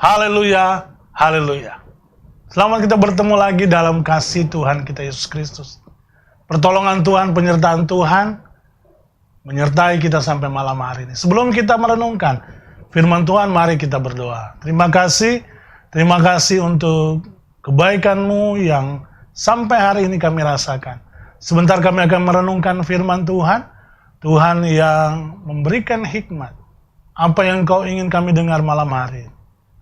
Haleluya, haleluya. Selamat kita bertemu lagi dalam kasih Tuhan kita Yesus Kristus. Pertolongan Tuhan, penyertaan Tuhan menyertai kita sampai malam hari ini. Sebelum kita merenungkan firman Tuhan, mari kita berdoa. Terima kasih untuk kebaikan-Mu yang sampai hari ini kami rasakan. Sebentar kami akan merenungkan firman Tuhan. Tuhan yang memberikan hikmat. Apa yang Kau ingin kami dengar malam hari ini.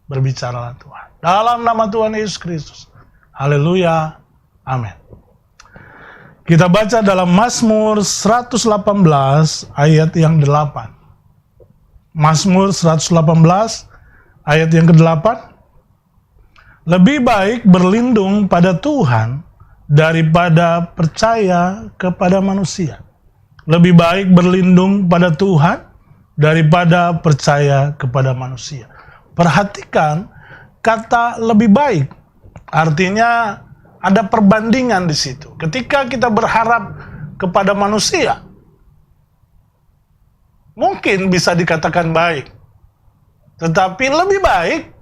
Berbicaralah Tuhan. Dalam nama Tuhan Yesus Kristus. Haleluya. Amin. Kita baca dalam Mazmur 118 ayat yang 8. Mazmur 118 ayat yang ke-8. Lebih baik berlindung pada Tuhan daripada percaya kepada manusia. Lebih baik berlindung pada Tuhan daripada percaya kepada manusia. Perhatikan kata lebih baik. Artinya ada perbandingan di situ. Ketika kita berharap kepada manusia, mungkin bisa dikatakan baik. Tetapi lebih baik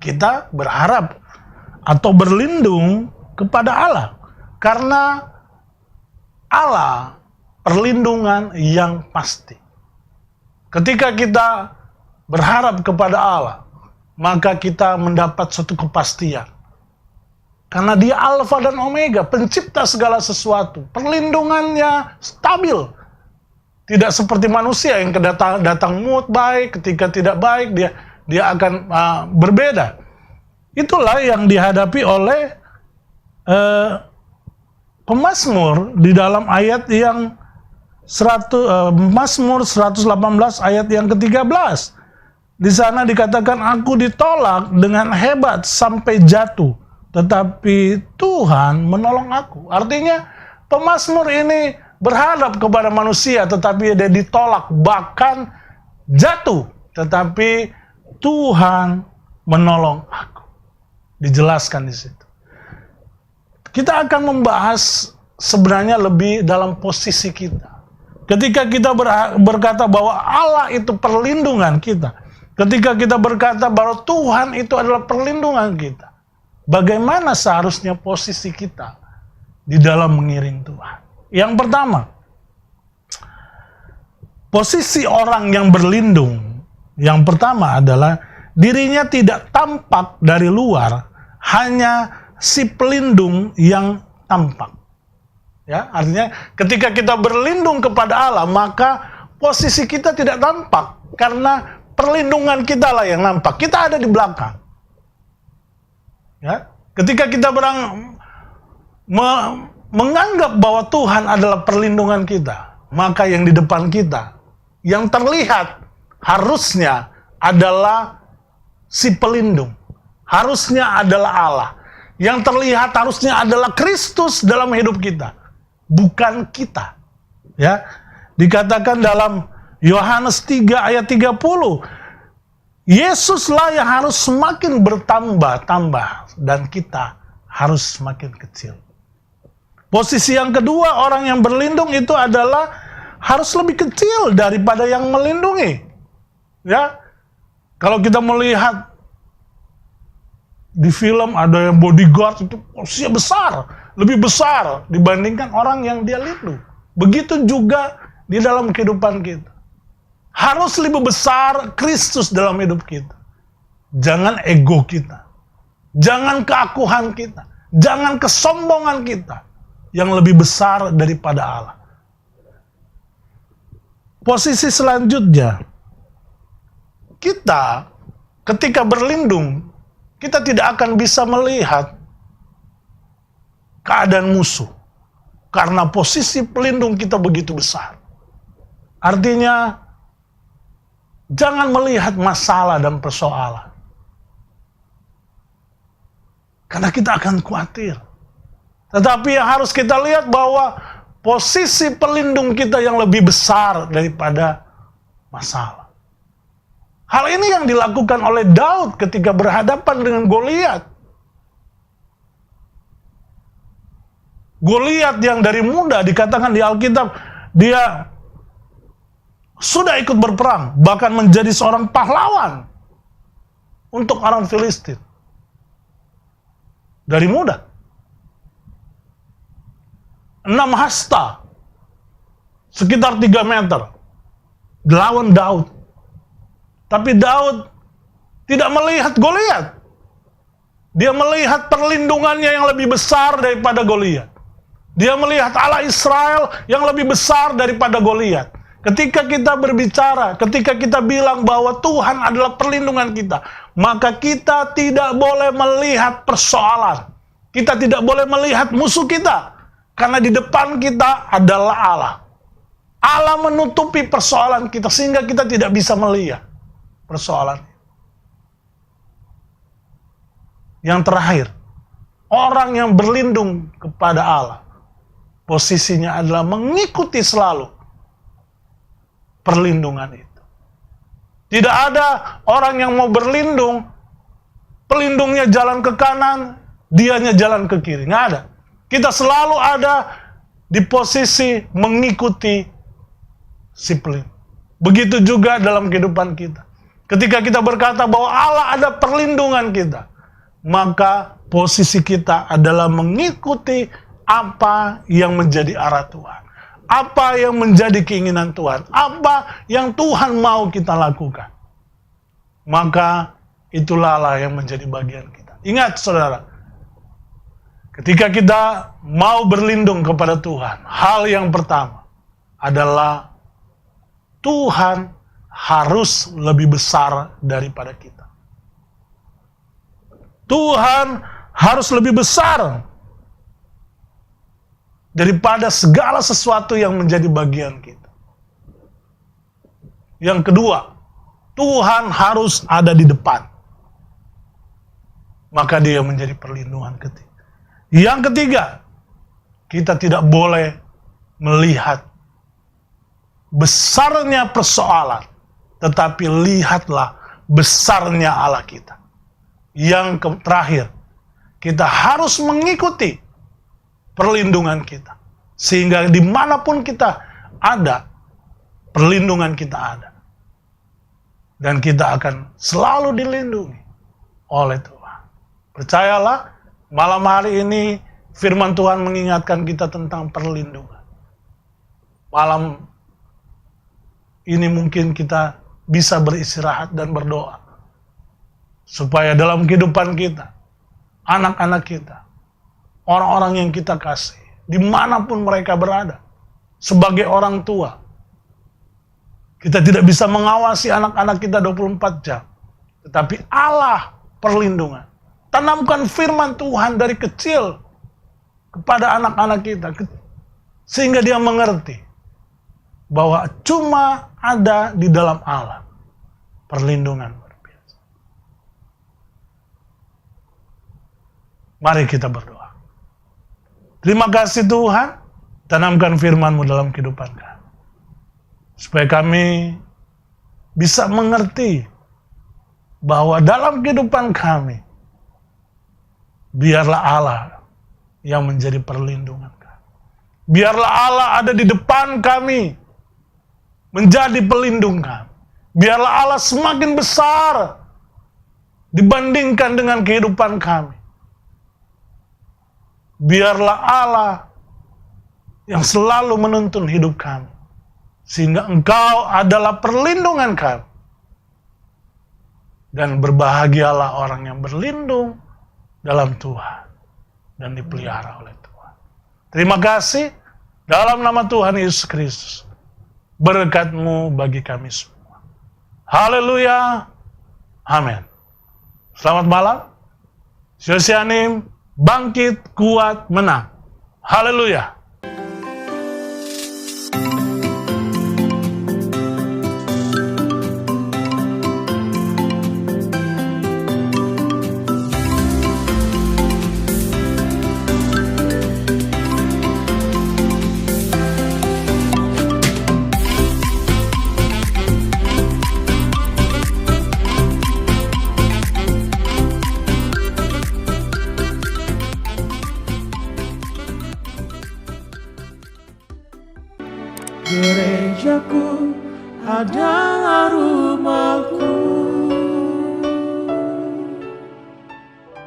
kita berharap atau berlindung kepada Allah. Karena Allah perlindungan yang pasti. Ketika kita berharap kepada Allah, maka kita mendapat suatu kepastian. Karena Dia Alfa dan Omega, pencipta segala sesuatu. Perlindungannya stabil. Tidak seperti manusia yang datang mood baik, ketika tidak baik dia akan berbeda. Itulah yang dihadapi oleh pemazmur di dalam ayat yang Mazmur 118 ayat yang ke-13. Di sana dikatakan, aku ditolak dengan hebat sampai jatuh, tetapi Tuhan menolong aku. Artinya pemazmur ini berharap kepada manusia, tetapi dia ditolak, bahkan jatuh, tetapi Tuhan menolong aku. Dijelaskan di situ. Kita akan membahas sebenarnya lebih dalam posisi kita. Ketika kita berkata bahwa Allah itu perlindungan kita, ketika kita berkata bahwa Tuhan itu adalah perlindungan kita, bagaimana seharusnya posisi kita di dalam mengiring Tuhan? Yang pertama, posisi orang yang berlindung, yang pertama adalah dirinya tidak tampak dari luar, hanya si pelindung yang tampak. Ya, artinya ketika kita berlindung kepada Allah, maka posisi kita tidak tampak karena perlindungan kita lah yang nampak. Kita ada di belakang. Ya, ketika kita menganggap bahwa Tuhan adalah perlindungan kita, maka yang di depan kita, yang terlihat harusnya adalah si pelindung. Harusnya adalah Allah. Yang terlihat harusnya adalah Kristus dalam hidup kita. Bukan kita. Ya, dikatakan dalam Yohanes 3 ayat 30, Yesuslah yang harus semakin bertambah-tambah dan kita harus semakin kecil. Posisi yang kedua, orang yang berlindung itu adalah harus lebih kecil daripada yang melindungi. Ya, kalau kita melihat di film ada yang bodyguard itu posisinya besar, lebih besar dibandingkan orang yang dia lindung. Begitu juga di dalam kehidupan kita. Harus lebih besar Kristus dalam hidup kita. Jangan ego kita. Jangan keakuhan kita. Jangan kesombongan kita yang lebih besar daripada Allah. Posisi selanjutnya, kita ketika berlindung, kita tidak akan bisa melihat keadaan musuh. Karena posisi pelindung kita begitu besar. Artinya, jangan melihat masalah dan persoalan. Karena kita akan khawatir. Tetapi yang harus kita lihat bahwa posisi pelindung kita yang lebih besar daripada masalah. Hal ini yang dilakukan oleh Daud ketika berhadapan dengan Goliat. Goliat yang dari muda dikatakan di Alkitab, dia sudah ikut berperang, bahkan menjadi seorang pahlawan. untuk orang Filistin. Dari muda. 6 hasta. Sekitar 3 meter. Lawan Daud. Tapi Daud tidak melihat Goliat. Dia melihat perlindungannya yang lebih besar daripada Goliat. Dia melihat Allah Israel yang lebih besar daripada Goliat. Ketika kita berbicara, ketika kita bilang bahwa Tuhan adalah perlindungan kita, maka kita tidak boleh melihat persoalan. Kita tidak boleh melihat musuh kita. Karena di depan kita adalah Allah. Allah menutupi persoalan kita sehingga kita tidak bisa melihat persoalan. Yang terakhir, orang yang berlindung kepada Allah, posisinya adalah mengikuti selalu perlindungan itu. Tidak ada orang yang mau berlindung, pelindungnya jalan ke kanan, dianya jalan ke kiri. Nggak ada. Kita selalu ada di posisi mengikuti si pelindung. Begitu juga dalam kehidupan kita. Ketika kita berkata bahwa Allah ada perlindungan kita, maka posisi kita adalah mengikuti apa yang menjadi arah Tuhan. Apa yang menjadi keinginan Tuhan. Apa yang Tuhan mau kita lakukan. Maka itulah Allah yang menjadi bagian kita. Ingat saudara, ketika kita mau berlindung kepada Tuhan, hal yang pertama adalah Tuhan harus lebih besar daripada kita. Tuhan harus lebih besar daripada segala sesuatu yang menjadi bagian kita. Yang kedua, Tuhan harus ada di depan. Maka dia menjadi perlindungan kita. Yang ketiga, kita tidak boleh melihat besarnya persoalan, tetapi lihatlah besarnya Allah kita. Yang terakhir, kita harus mengikuti perlindungan kita. Sehingga dimanapun kita ada, perlindungan kita ada. Dan kita akan selalu dilindungi oleh Tuhan. Percayalah, malam hari ini firman Tuhan mengingatkan kita tentang perlindungan. Malam ini mungkin kita bisa beristirahat dan berdoa. Supaya dalam kehidupan kita, anak-anak kita, orang-orang yang kita kasih, dimanapun mereka berada, sebagai orang tua, kita tidak bisa mengawasi anak-anak kita 24 jam. Tetapi Allah perlindungan. Tanamkan firman Tuhan dari kecil kepada anak-anak kita. Sehingga dia mengerti bahwa cuma ada di dalam Allah perlindungan luar biasa. Mari kita berdoa. Terima kasih Tuhan, tanamkan firman-Mu dalam kehidupan kami. Supaya kami bisa mengerti bahwa dalam kehidupan kami, biarlah Allah yang menjadi perlindungan kami. Biarlah Allah ada di depan kami, menjadi pelindung kami. Biarlah Allah semakin besar dibandingkan dengan kehidupan kami. Biarlah Allah yang selalu menuntun hidup kami. Sehingga Engkau adalah perlindungan kami. Dan berbahagialah orang yang berlindung dalam Tuhan. Dan dipelihara oleh Tuhan. Terima kasih. Dalam nama Tuhan Yesus Kristus. Berkat-Mu bagi kami semua. Haleluya. Amin. Selamat malam. Syosianim, bangkit, kuat, menang. Haleluya. Gerejaku adalah rumahku.